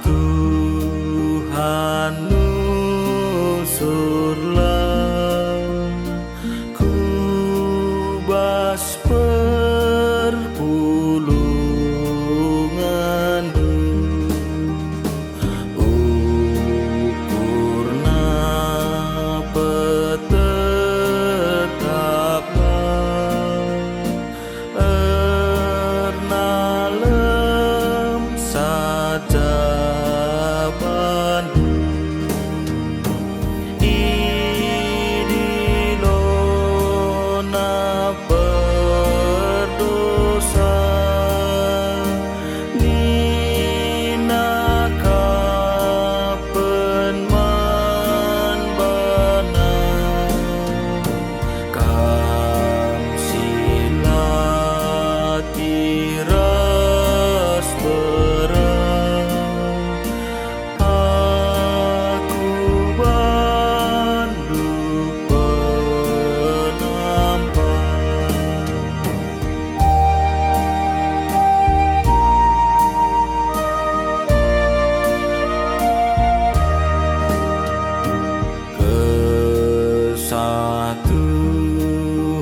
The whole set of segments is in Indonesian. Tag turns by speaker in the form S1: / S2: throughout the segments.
S1: Tuhan nusurlah kubas perpulungan ukurna petetaplah ernalem saja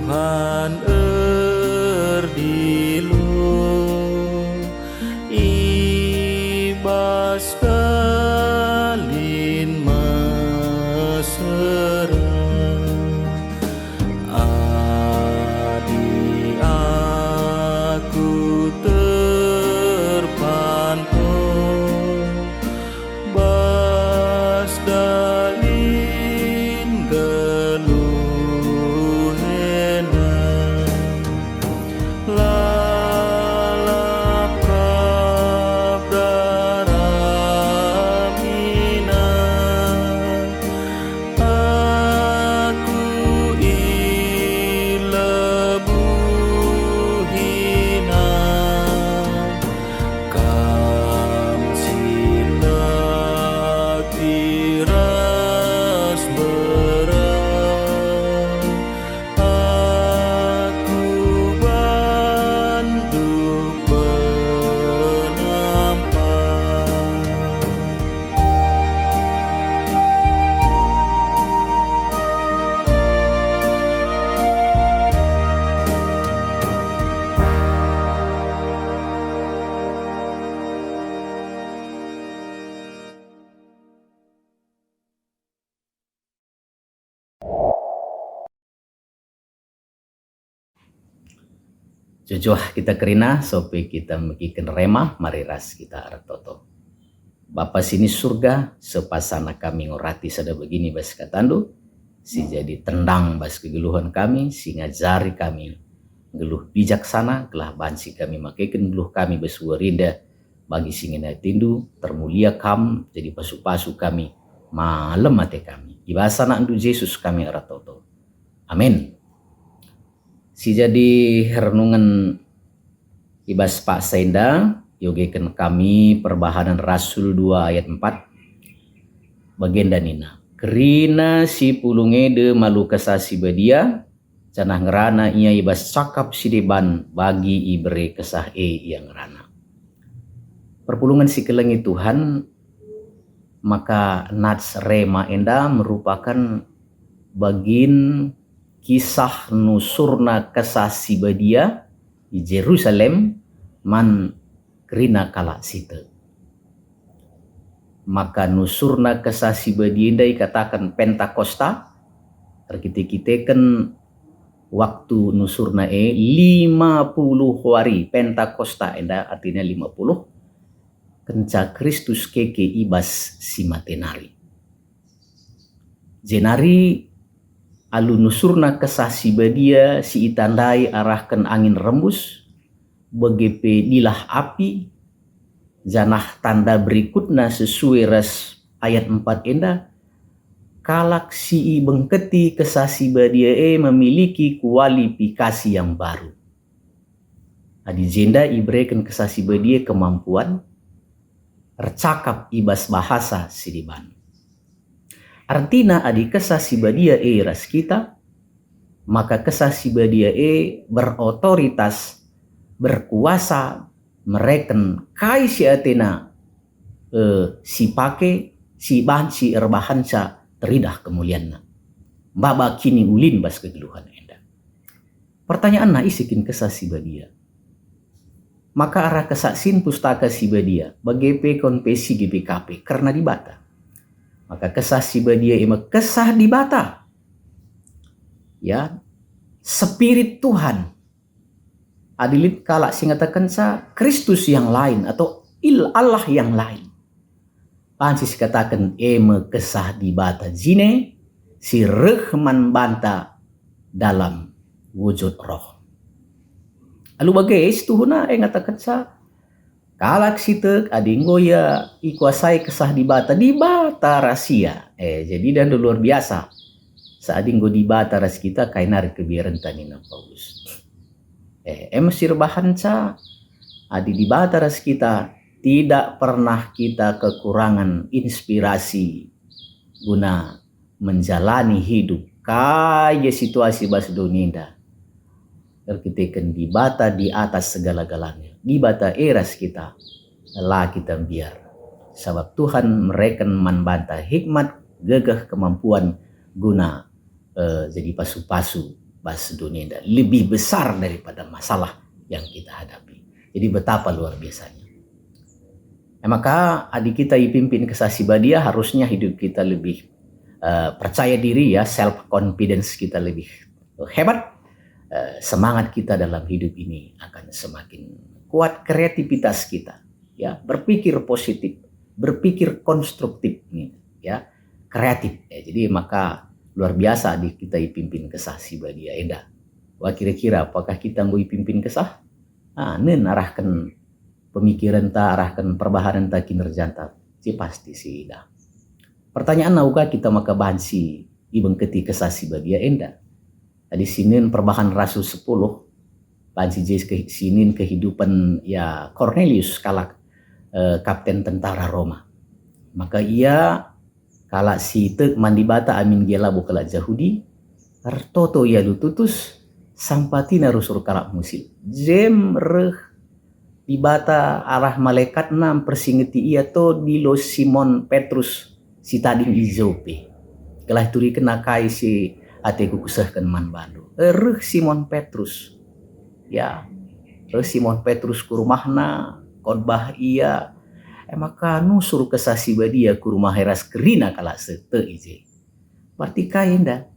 S1: Tuhan ibas kalin mesra adi aku terpantau bas dalin geluhena lalap kabdaramina aku ilebuhina kam silati ras berat aku bantu penampak.
S2: Jojoh kita kerina sope kita megiken rema mari ras kita aratoto. Bapa sini surga sepasana kami ngorati sada begini bas katandu si jadi tendang bas kegeluhan kami si ngajari kami geluh bijaksana kelah bansi kami makaiken geluh kami bas warida bagi singina tindu termulia kam jadi pasu-pasu kami malam mate kami ibasana andu Yesus kami aratoto. Amin. Si jadi renungan ibas Pak Senda yogekan kami perbahanan Rasul 2 ayat 4 bagian danina kerina si pulungede malu kesasi bedia canah ngerana ia ibas cakap sideban bagi ibre kesah yang ngerana perpulungan si kelengi Tuhan maka nats rema enda merupakan bagian kisah nusurna kesasi bedia di Jerusalem man kerina kala site. Maka nusurna kesasi bedia indai katakan Pentakosta terkite-kiteken waktu nusurna 50 hari Pentakosta enda artinya 50 kenca Kristus keke ibas si matenari. Jenari alu nusurna kesah si badia si itandai arahkan angin rembus begepe dilah api janah tanda berikutna sesuai ras ayat 4 enda kalak si bengketi kesah si badia memiliki kualifikasi yang baru. Adi jenda ibreken kesah si badia kemampuan tercakap ibas bahasa sidiban. Artinya adi kesasi badia ras kita, maka kesasi badia berotoritas, berkuasa, mereken kai si Athena si pake si bahan si erbahan sa teridah kemuliaan baba kini ulin bas kegeluhan enda. Pertanyaan na isikin kesah si badia. Maka arah kesaksin pustaka si badia bagepe konfesi GPKP karena dibata. Maka kesah si badia ima kesah dibata. Ya, spirit Tuhan. Adilit kalak singatakan sa Kristus yang lain atau Allah yang lain. Pansis katakan eme kesah dibata jine si rehman banta dalam wujud roh. Alu bagai tuhuna ngatakan sa kalak sitek adinggo ya ikuasai kesah dibata rahasia. Jadi dan luar biasa. Sa adinggo dibata ras kita kainar kebiaran tanina Paulus. Mesir bahan sa adi dibata ras kita tidak pernah kita kekurangan inspirasi guna menjalani hidup kaya situasi bas dunia. Terkitekan dibata di atas segala-galanya. Dibata eras kita. Lah kita biar. Sebab Tuhan mereka membanta hikmat, gagah, kemampuan guna jadi pasu-pasu bas dunia. Lebih besar daripada masalah yang kita hadapi. Jadi betapa luar biasanya. Maka adik kita dipimpin kesah badia harusnya hidup kita lebih percaya diri ya, self confidence kita lebih hebat. Semangat kita dalam hidup ini akan semakin kuat, kreativitas kita ya, berpikir positif, berpikir konstruktif ya, kreatif ya. Jadi maka luar biasa di kita dipimpin kesah si badia enda. Wah kira-kira apakah kita mau dipimpin kesah? Nen arahkan pemikiran ta, arahkan perbahanan ta, kinerja ta, si pasti sih dah. Pertanyaan nauka kita maka bahan si ibang keti kesah si badia enda. Tadi sinin perbahan Rasul 10 bahan si sinin kehidupan ya Cornelius kalak kapten tentara Roma. Maka ia kalak si tek mandibata amin gela bukalak Yahudi artoto ia lututus sampatina rusur kalak musil. Jem reh dibata arah malaikat nam persingeti ia to dilo Simon Petrus si tading izope. Kelah turi kena kai si ateku kusahkan man bandu. Simon Petrus. Ya. Simon Petrus ku rumahna khotbah ia. Maka nusur kesasi badia ku rumah heras kerina kala sete ije. Berarti kainda.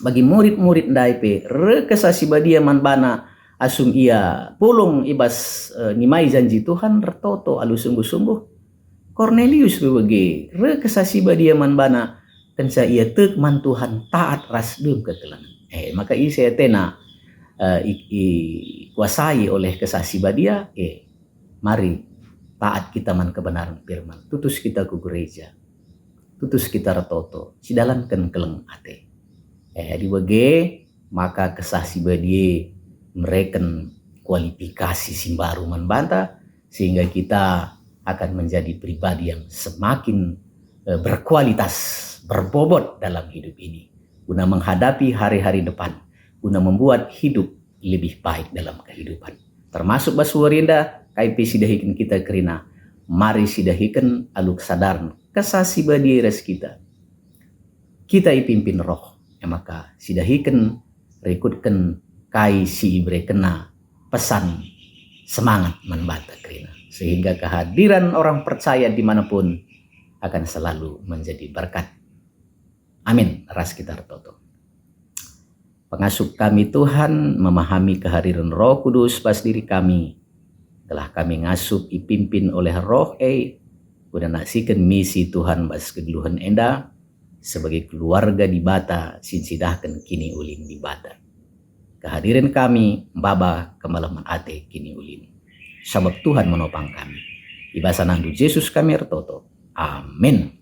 S2: Bagi murid-murid daipe kesasi badia man bana asum ia pulung ibas nimai janji Tuhan retoto alu sungguh-sungguh. Cornelius bebege kesasi badia man bana kensa ia tek man Tuhan taat ras dum ketelangan. Maka ini saya tena kuasai oleh kesasi badia. Mari taat kita man kebenaran firman. Tutus kita ku gereja. Tutus kita retoto. Sidalankan keleng ate. Di bage maka kesasi badia mereken kualifikasi simbaru man banta sehingga kita akan menjadi pribadi yang semakin berkualitas, berbobot dalam hidup ini guna menghadapi hari-hari depan, guna membuat hidup lebih baik dalam kehidupan. Termasuk basuarinda KIP sidahikan kita kerina, mari sidahikan aluk sadaran kesasi badieres kita. Kita ipimpin roh, maka sidahikan rekutkan kai si kena pesan semangat membata kerina. Sehingga kehadiran orang percaya dimanapun akan selalu menjadi berkat. Amin. Ras kita retoto. Pengasuh kami Tuhan memahami kehadiran Roh Kudus pas diri kami. Telah kami ngasup dipimpin oleh Roh udah naksikan misi Tuhan bas kegeluhan enda sebagai keluarga di bata sinsidahkan kini ulin di bata. Kehadiran kami baba kemalaman ate kini ulin. Sebab Tuhan menopang kami. Di bahasa nandu Yesus kami retoto. Amin.